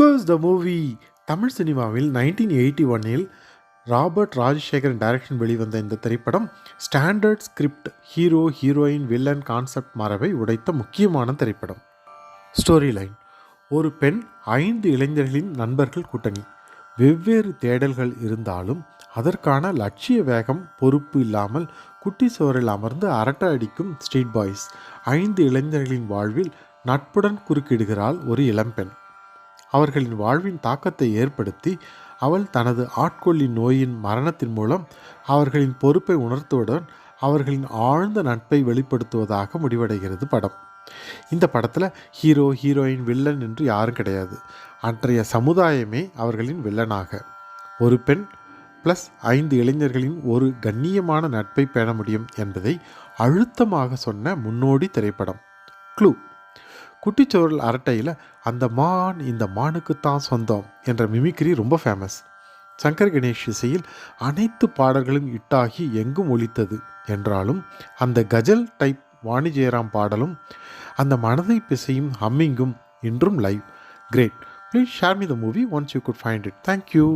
Of course the movie. Tamil சினிமாவில் 1981இல் Robert Rajasekaran direction வெளிவந்த இந்த திரைப்படம் standard script, hero heroine villain concept மரபை உடைத்த முக்கியமான திரைப்படம். ஸ்டோரி லைன்: ஒரு பெண் 5 இளைஞர்களின் நண்பர்கள் கூட்டணி. வெவ்வேறு தேடல்கள் இருந்தாலும் அதற்கான லட்சிய வேகம் பொறுப்பு இல்லாமல் குட்டி சுவரில் அமர்ந்து அரட்டை அடிக்கும் ஸ்ட்ரீட் பாய்ஸ். 5 இளைஞர்களின் வாழ்வில் நட்புடன் குறுக்கிடுகிறாள் ஒரு இளம்பெண். அவர்களின் வாழ்வின் தாக்கத்தை ஏற்படுத்தி அவள் தனது ஆட்கொள்ளி நோயின் மரணத்தின் மூலம் அவர்களின் பொறுப்பை உணர்த்துவதுடன் அவர்களின் ஆழ்ந்த நட்பை வெளிப்படுத்துவதாக முடிவடைகிறது படம். இந்த படத்தில் ஹீரோ ஹீரோயின் வில்லன் என்று யாரும் கிடையாது. அன்றைய சமுதாயமே அவர்களின் வில்லனாக. ஒரு பெண் ப்ளஸ் 5 இளைஞர்களின் ஒரு கண்ணியமான நட்பை பேண முடியும் என்பதை அழுத்தமாக சொன்ன முன்னோடி திரைப்படம். க்ளூ: குட்டிச்சோரல் அரட்டையில் அந்த மான் இந்த மானுக்குத்தான் சொந்தம் என்ற மிமிக்ரி ரொம்ப ஃபேமஸ். சங்கர் கணேஷ் இசையில் அனைத்து பாடல்களும் ஹிட்டாகி எங்கும் ஒலித்தது என்றாலும் அந்த கஜல் டைப் வாணி ஜெயராம் பாடலும் அந்த மனதை பிசையும் ஹம்மிங்கும் இன்றும் live. Great. Please share me the movie once you could find it. Thank you.